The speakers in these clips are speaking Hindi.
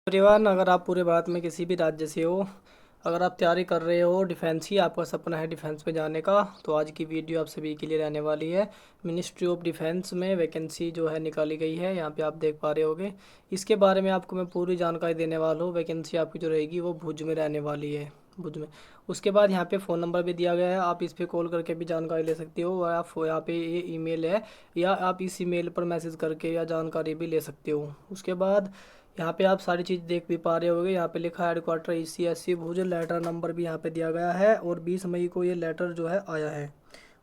एवरीवन, अगर आप पूरे भारत में किसी भी राज्य से हो, अगर आप तैयारी कर रहे हो डिफेंस की, आपका सपना है डिफेंस में जाने का, तो आज की वीडियो आप सभी के लिए रहने वाली है। मिनिस्ट्री ऑफ डिफेंस में वैकेंसी जो है निकाली गई है, यहाँ पे आप देख पा रहे होगे। इसके बारे में आपको मैं पूरी जानकारी देने वाला हूँ। वैकेंसी आपकी जो रहेगी वो भुज में रहने वाली है, भुज में। उसके बाद यहाँ पे फ़ोन नंबर भी दिया गया है, आप इस पर कॉल करके भी जानकारी ले सकते हो, और आप यहाँ पे ये ईमेल है, या आप इस ईमेल पर मैसेज करके या जानकारी भी ले सकते हो। उसके बाद यहाँ पे आप सारी चीज़ देख भी पा रहे होगे। यहाँ पे लिखा है हेडक्वार्टर ECSC भुज, लेटर नंबर भी यहाँ पे दिया गया है, और 20 मई को ये लेटर जो है आया है।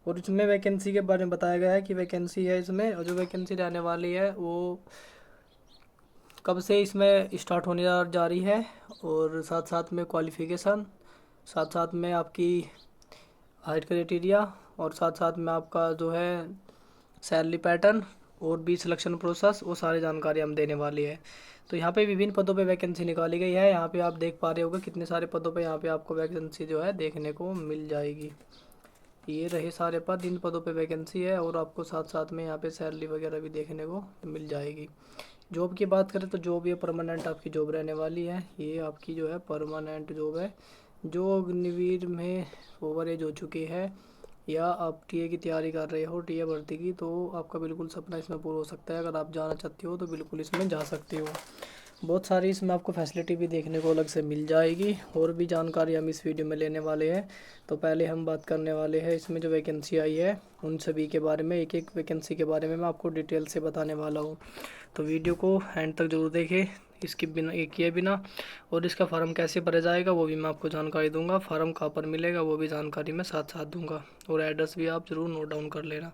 और इसमें वैकेंसी के बारे में बताया गया है कि वैकेंसी है इसमें, और जो वैकेंसी रहने वाली है वो कब से इसमें स्टार्ट होने जा रही है, और साथ साथ में क्वालिफ़िकेशन, साथ साथ में आपकी हाइट क्राइटेरिया, और साथ साथ में आपका जो है सैलरी पैटर्न, और भी सिलेक्शन प्रोसेस, वो सारी जानकारी हम देने वाली है। तो यहाँ पे विभिन्न पदों पे वैकेंसी निकाली गई है। यहाँ पे आप देख पा रहे होगे कितने सारे पदों पे यहाँ पे आपको वैकेंसी जो है देखने को मिल जाएगी। ये रहे सारे पद, इन पदों पे वैकेंसी है, और आपको साथ साथ में यहाँ पे सैलरी वगैरह भी देखने को मिल जाएगी। जॉब की बात करें तो जॉब ये परमानेंट आपकी जॉब रहने वाली है। ये आपकी जो है परमानेंट जॉब है। जो अग्निवीर में ओवर एज हो चुकी है, या आप टीए की तैयारी कर रहे हो, टीए भर्ती की, तो आपका बिल्कुल सपना इसमें पूरा हो सकता है। अगर आप जाना चाहते हो तो बिल्कुल इसमें जा सकते हो। बहुत सारी इसमें आपको फैसिलिटी भी देखने को अलग से मिल जाएगी, और भी जानकारी हम इस वीडियो में लेने वाले हैं। तो पहले हम बात करने वाले हैं इसमें जो वैकेंसी आई है उन सभी के बारे में। एक एक वैकेंसी के बारे में मैं आपको डिटेल से बताने वाला हूँ, तो वीडियो को एंड तक जरूर देखें, इसके बिना एक किए बिना। और इसका फार्म कैसे भरा जाएगा वो भी मैं आपको जानकारी दूंगा, फार्म कहाँ पर मिलेगा वो भी जानकारी मैं साथ साथ दूंगा, और एड्रेस भी आप ज़रूर नोट डाउन कर लेना।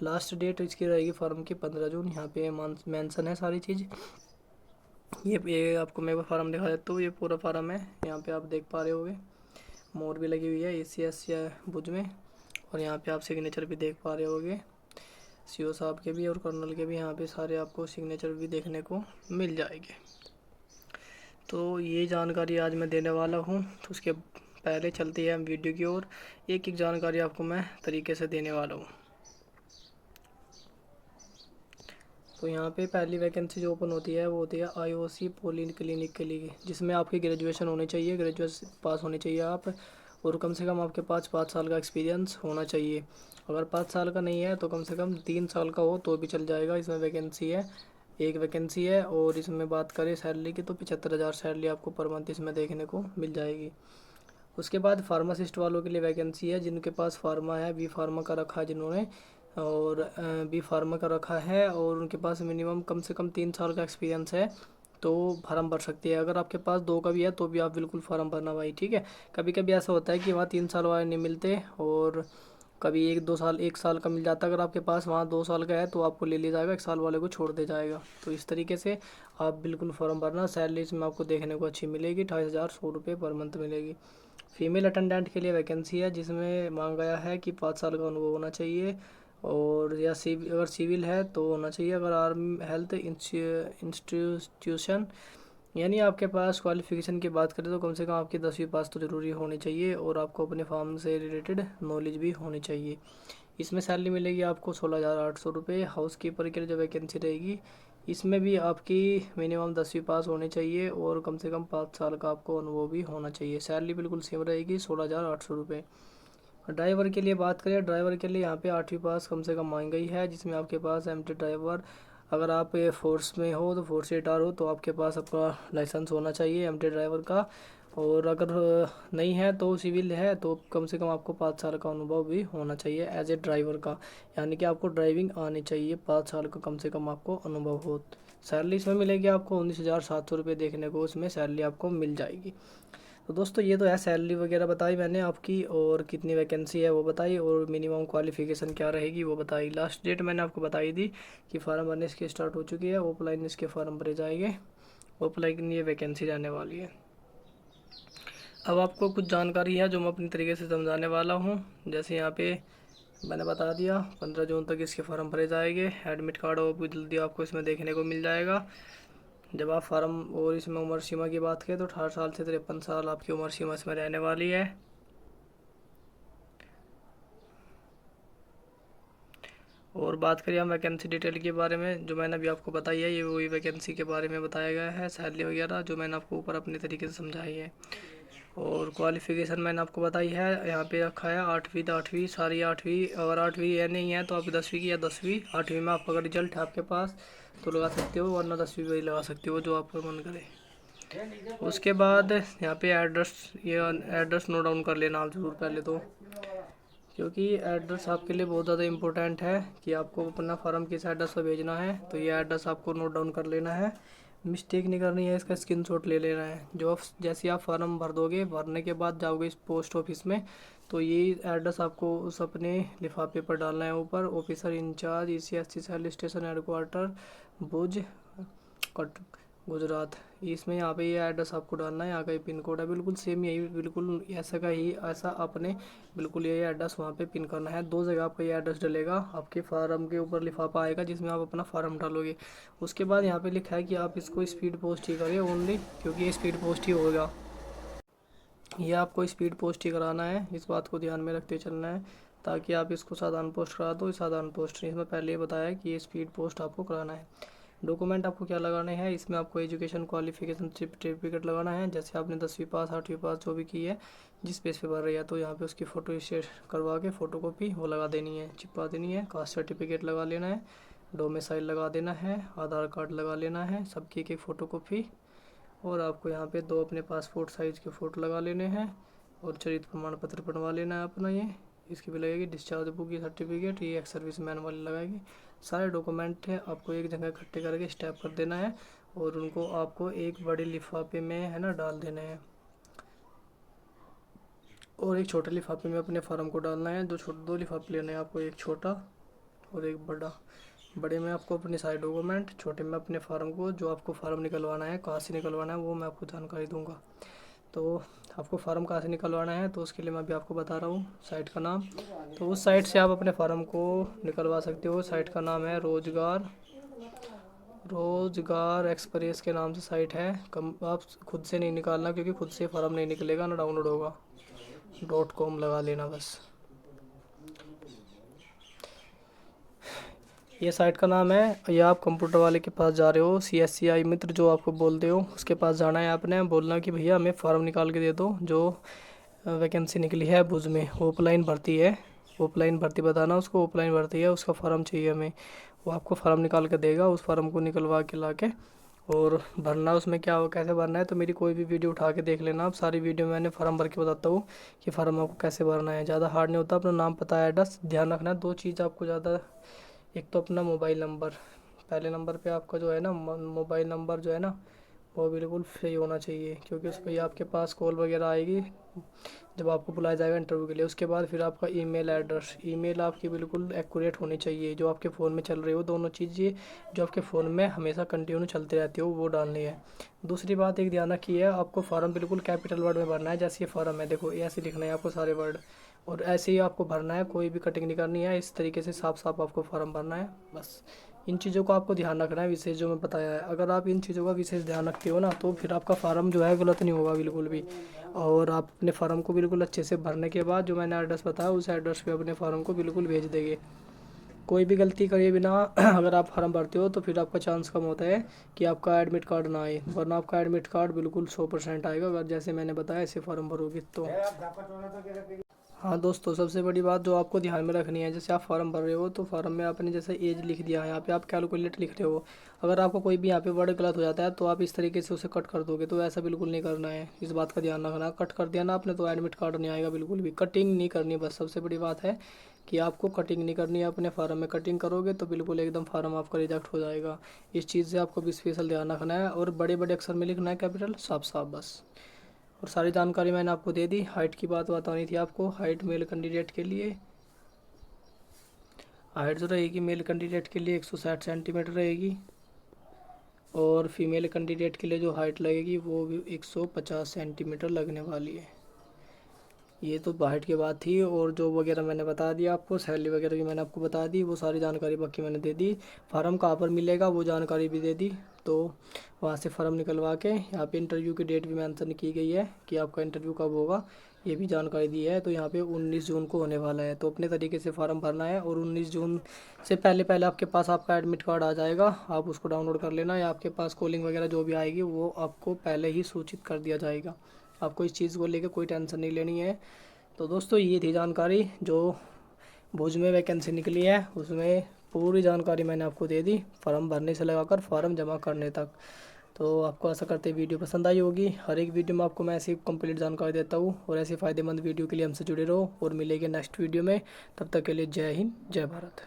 लास्ट डेट इसकी रहेगी फार्म की 15 जून। यहाँ पे मेंशन है सारी चीज़। ये आपको मैं फार्म दिखा देता हूँ। ये पूरा फार्म है, यहाँ पे आप देख पा रहे होगे, मोर भी लगी हुई है ECSC भुज में। और यहाँ पे आप सिग्नेचर भी देख पा रहे होगे, CO साहब के भी और कर्नल के भी। यहाँ पे सारे आपको सिग्नेचर भी देखने को मिल जाएंगे। तो ये जानकारी आज मैं देने वाला हूँ, तो उसके पहले चलते हैं हम वीडियो की ओर। एक एक जानकारी आपको मैं तरीके से देने वाला हूँ। तो यहाँ पे पहली वैकेंसी जो ओपन होती है वो होती है IOC पोली क्लिनिक के लिए, जिसमें आपकी ग्रेजुएशन होनी चाहिए, ग्रेजुएशन पास होनी चाहिए आप, और कम से कम आपके पास 5 साल का एक्सपीरियंस होना चाहिए। अगर 5 साल का नहीं है तो कम से कम 3 साल का हो तो भी चल जाएगा। इसमें वैकेंसी है, एक वैकेंसी है। और इसमें बात करें सैलरी की तो 75,000 सैलरी आपको पर मंथ इसमें देखने को मिल जाएगी। उसके बाद फार्मासिस्ट वालों के लिए वैकेंसी है, जिनके पास फार्मा है, बी फार्मा का रखा है जिन्होंने, और बी फार्मा का रखा है, और उनके पास मिनिमम कम से कम 3 साल का एक्सपीरियंस है, तो फार्म भर सकती है। अगर आपके पास 2 का भी है तो भी आप बिल्कुल फार्म भरना भाई, ठीक है। कभी कभी ऐसा होता है कि वहाँ 3 साल वाले नहीं मिलते, और कभी 1-2 साल 1 साल का मिल जाता है। अगर आपके पास वहाँ 2 साल का है तो आपको ले लिया जाएगा, 1 साल वाले को छोड़ दिया जाएगा। तो इस तरीके से आप बिल्कुल फॉर्म भरना। सैलरी इसमें आपको देखने को अच्छी मिलेगी, 28,100 रुपये पर मंथ मिलेगी। फीमेल अटेंडेंट के लिए वैकेंसी है, जिसमें मांगा गया है कि 5 साल का अनुभव होना चाहिए, और या अगर सिविल है तो होना चाहिए। अगर आर्मी हेल्थ इंस्टीट्यूशन, यानी आपके पास क्वालिफ़िकेशन की बात करें तो कम से कम आपकी 10वीं पास तो ज़रूरी होनी चाहिए, और आपको अपने फार्म से रिलेटेड नॉलेज भी होनी चाहिए। इसमें सैलरी मिलेगी आपको 16,800 रुपये। हाउस कीपर के लिए जो वैकेंसी रहेगी, इसमें भी आपकी मिनिमम 10वीं पास होनी चाहिए, और कम से कम 5 साल का आपको अनुभव भी होना चाहिए। सैलरी बिल्कुल सेम रहेगी, 16,800 रुपये। ड्राइवर के लिए बात करें, ड्राइवर के लिए यहाँ पे 8वीं पास कम से कम मांगी गई है, जिसमें आपके पास एमटी ड्राइवर, अगर आप फोर्स में हो तो फोर्स रिटायर हो तो आपके पास आपका लाइसेंस होना चाहिए एमटी ड्राइवर का। और अगर नहीं है तो सिविल है तो कम से कम आपको 5 साल का अनुभव भी होना चाहिए एज ए ड्राइवर का, यानी कि आपको ड्राइविंग आनी चाहिए, 5 साल का कम से कम आपको अनुभव हो। सैलरी इसमें मिलेगी आपको 19,700 रुपये देखने को, उसमें सैलरी आपको मिल जाएगी। तो दोस्तों ये तो है, सैलरी वगैरह बताई मैंने आपकी, और कितनी वैकेंसी है वो बताई, और मिनिमम क्वालिफ़िकेशन क्या रहेगी वो बताई। लास्ट डेट मैंने आपको बताई थी कि फार्म भरने इसकी स्टार्ट हो चुकी है, ऑफलाइन इसके फार्म भरे जाएंगे, ऑफलाइन ये वैकेंसी रहने वाली है। अब आपको कुछ जानकारी है जो मैं अपनी तरीके से समझाने वाला हूँ। जैसे यहाँ पे मैंने बता दिया 15 जून तक इसके फार्म भरे जाएंगे। एडमिट कार्ड और भी जल्दी आपको इसमें देखने को मिल जाएगा जब आप फार्म। और इसमें उम्र सीमा की बात करें तो 18 साल से 53 साल आपकी उम्र सीमा इसमें रहने वाली है। और बात करिए हम वैकेंसी डिटेल के बारे में, जो मैंने अभी आपको बताई है ये वही वैकेंसी के बारे में बताया गया है, सैलरी वगैरह जो मैंने आपको ऊपर अपने तरीके से समझाई है। और क्वालिफ़िकेशन मैंने आपको बताई है, यहाँ पे रखा है 8वीं तो 8वीं सारी 8वीं, अगर 8वीं या नहीं है तो आप 10वीं की या 10वीं 8वीं में आपका अगर रिजल्ट है आपके पास तो लगा सकते हो, वरना 10वीं भी लगा सकते हो जो आपका मन करे। उसके बाद यहाँ पे एड्रेस, ये एड्रेस नोट डाउन कर लेना आप ज़रूर पहले तो, क्योंकि एड्रेस आपके लिए बहुत ज़्यादा इम्पोर्टेंट है कि आपको अपना फार्म किस एड्रेस पर भेजना है। तो ये एड्रेस आपको नोट डाउन कर लेना है, मिस्टेक नहीं करनी है, इसका स्क्रीनशॉट ले लेना है। जो आप जैसे आप फार्म भर दोगे, भरने के बाद जाओगे इस पोस्ट ऑफिस में तो ये एड्रेस आपको उस अपने लिफाफे पर डालना है ऊपर, officer in charge ECSC cell station headquarter Bhuj Kutch Gujarat. इसमें यहाँ पे ये एड्रेस आपको डालना है, यहाँ का ये पिन कोड है बिल्कुल सेम यही, बिल्कुल ऐसा का ही ऐसा आपने बिल्कुल ये एड्रेस वहाँ पे पिन करना है। 2 जगह आपका ये एड्रेस डलेगा, आपके फार्म के ऊपर लिफाफा आएगा जिसमें आप अपना फार्म डालोगे। उसके बाद यहाँ पे लिखा है कि आप इसको स्पीड पोस्ट ही करें ओनली, क्योंकि ये स्पीड पोस्ट ही होगा, ये आपको स्पीड पोस्ट ही कराना है, इस बात को ध्यान में रखते चलना है ताकि आप इसको साधारण पोस्ट करा दो। साधारण पोस्ट इसमें पहले ही बताया है कि ये स्पीड पोस्ट आपको कराना है। डॉक्यूमेंट आपको क्या लगाने हैं, इसमें आपको एजुकेशन क्वालिफिकेशन सर्टिफिकेट लगाना है, जैसे आपने 10वीं पास 8वीं पास जो भी की है, जिस पेज पे भर रही है तो यहाँ पे उसकी फ़ोटो स्टेट करवा के फ़ोटो कॉपी वो लगा देनी है, चिपका देनी है। कास्ट सर्टिफिकेट लगा लेना है, डोमिसाइल लगा देना है, आधार कार्ड लगा लेना है, सबकी एक फ़ोटो कॉपी। और आपको यहाँ पे 2 अपने पासपोर्ट साइज़ के फ़ोटो लगा लेने हैं, और चरित्र प्रमाण पत्र बनवा लेना है अपना। ये इसकी भी लगेगी डिस्चार्ज बुक की सर्टिफिकेट, ये एक्स सर्विस मैन वाली लगाएगी। सारे डॉक्यूमेंट हैं आपको एक जगह इकट्ठे करके स्टैम्प कर देना है, और उनको आपको एक बड़े लिफाफे में है ना डाल देना है, और एक छोटे लिफाफे में अपने फार्म को डालना है। 2 लिफाफे लेने हैं आपको, एक छोटा और एक बड़ा। बड़े में आपको अपने सारे डॉक्यूमेंट, छोटे में अपने फार्म को, जो आपको फार्म निकलवाना है कहाँ से निकलवाना है वो मैं आपको जानकारी दूंगा। तो आपको फार्म कहाँ से निकलवाना है तो उसके लिए मैं अभी आपको बता रहा हूँ साइट का नाम। तो उस साइट से आप अपने फार्म को निकलवा सकते हो। साइट का नाम है रोजगार एक्सप्रेस के नाम से साइट है। कम आप खुद से नहीं निकालना, क्योंकि खुद से फार्म नहीं निकलेगा ना डाउनलोड होगा। .com लगा लेना बस। ये साइट का नाम है। या आप कंप्यूटर वाले के पास जा रहे हो, CSCI मित्र जो आपको बोलते हो उसके पास जाना है आपने, बोलना कि भैया हमें फार्म निकाल के दे दो, जो वैकेंसी निकली है भुज में, ऑफलाइन भर्ती है, ऑफलाइन भर्ती बताना उसको, ऑफलाइन भर्ती है उसका फार्म चाहिए हमें। वो आपको फार्म निकाल के देगा, उस फार्म को निकलवा के ला के और भरना। उसमें क्या हो कैसे भरना है तो मेरी कोई भी वीडियो उठा के देख लेना आप, सारी वीडियो मैंने फार्म भर के बताता हूँ कि फार्म आपको कैसे भरना है। ज़्यादा हार्ड नहीं होता, अपना नाम पता एड्रेस ध्यान रखना। 2 चीज़ आपको ज़्यादा, एक तो अपना मोबाइल नंबर, पहले नंबर पे आपका जो है ना मोबाइल नंबर जो है ना वो बिल्कुल सही होना चाहिए, क्योंकि उस पर ही आपके पास कॉल वगैरह आएगी जब आपको बुलाया जाएगा इंटरव्यू के लिए। उसके बाद फिर आपका ईमेल एड्रेस, ईमेल आपकी बिल्कुल एक्यूरेट होनी चाहिए, जो आपके फ़ोन में चल रही हो। दोनों चीज़ें जो आपके फ़ोन में हमेशा कंटिन्यू चलती रहती हो वो डालनी है। दूसरी बात एक ध्यान रखिए है, आपको फार्म बिल्कुल कैपिटल वर्ड में भरना है। जैसे ये फार्म है देखो, ऐसे लिखना है आपको सारे वर्ड, और ऐसे ही आपको भरना है, कोई भी कटिंग नहीं करनी है। इस तरीके से साफ साफ आपको फार्म भरना है बस। इन चीज़ों को आपको ध्यान रखना है विशेष, जो मैं बताया है। अगर आप इन चीज़ों का विशेष ध्यान रखते हो ना तो फिर आपका फार्म जो है गलत नहीं होगा बिल्कुल भी। और आप अपने फार्म को बिल्कुल अच्छे से भरने के बाद जो मैंने एड्रेस बताया उस एड्रेस पे अपने फार्म को बिल्कुल भेज देंगे। कोई भी गलती करे बिना अगर आप फार्म भरते हो तो फिर आपका चांस कम होता है कि आपका एडमिट कार्ड ना आए, वरना आपका एडमिट कार्ड बिल्कुल 100% आएगा अगर जैसे मैंने बताया ऐसे फार्म भरोगे तो। हाँ दोस्तों, सबसे बड़ी बात जो आपको ध्यान में रखनी है, जैसे आप फार्म भर रहे हो तो फार्म में आपने जैसे एज लिख दिया है, यहाँ पे आप कैलकुलेट लिख रहे हो। अगर आपको कोई भी यहाँ पे वर्ड गलत हो जाता है तो आप इस तरीके से उसे कट कर दोगे, तो ऐसा बिल्कुल नहीं करना है, इस बात का ध्यान रखना। कट कर दिया ना आपने तो एडमिट कार्ड नहीं आएगा बिल्कुल भी। कटिंग नहीं करनी, बस सबसे बड़ी बात है कि आपको कटिंग नहीं करनी है अपने फार्म में। कटिंग करोगे तो बिल्कुल एकदम फार्म आपका रिजेक्ट हो जाएगा। इस चीज़ से आपको भी स्पेशल ध्यान रखना है, और बड़े बड़े अक्षर में लिखना है कैपिटल साफ साफ बस। और सारी जानकारी मैंने आपको दे दी। हाइट की बात बतानी थी आपको, हाइट मेल कैंडिडेट के लिए हाइट जो रहेगी मेल कैंडिडेट के लिए 160 सेंटीमीटर रहेगी, और फीमेल कैंडिडेट के लिए जो हाइट लगेगी वो भी 150 सेंटीमीटर लगने वाली है। ये तो हाइट की बात थी, और जॉब वगैरह मैंने बता दिया आपको, सैलरी वगैरह की मैंने आपको बता दी, वो सारी जानकारी बाकी मैंने दे दी। फार्म कहाँ पर मिलेगा वो जानकारी भी दे दी। तो वहाँ से फार्म निकलवा के यहाँ पे इंटरव्यू की डेट भी मेंशन की गई है कि आपका इंटरव्यू कब होगा, ये भी जानकारी दी है। तो यहाँ पे 19 जून को होने वाला है। तो अपने तरीके से फार्म भरना है, और 19 जून से पहले पहले आपके पास आपका एडमिट कार्ड आ जाएगा, आप उसको डाउनलोड कर लेना, या आपके पास कॉलिंग वगैरह जो भी आएगी वो आपको पहले ही सूचित कर दिया जाएगा। आपको इस चीज़ को लेकर कोई टेंशन नहीं लेनी है। तो दोस्तों ये थी जानकारी जो भुज में वैकेंसी निकली है, उसमें पूरी जानकारी मैंने आपको दे दी, फार्म भरने से लगाकर फार्म जमा करने तक। तो आपको आशा करते हैं वीडियो पसंद आई होगी। हर एक वीडियो में आपको मैं ऐसी कंप्लीट जानकारी देता हूँ, और ऐसे फ़ायदेमंद वीडियो के लिए हमसे जुड़े रहो, और मिलेंगे नेक्स्ट वीडियो में। तब तक के लिए जय हिंद, जय भारत।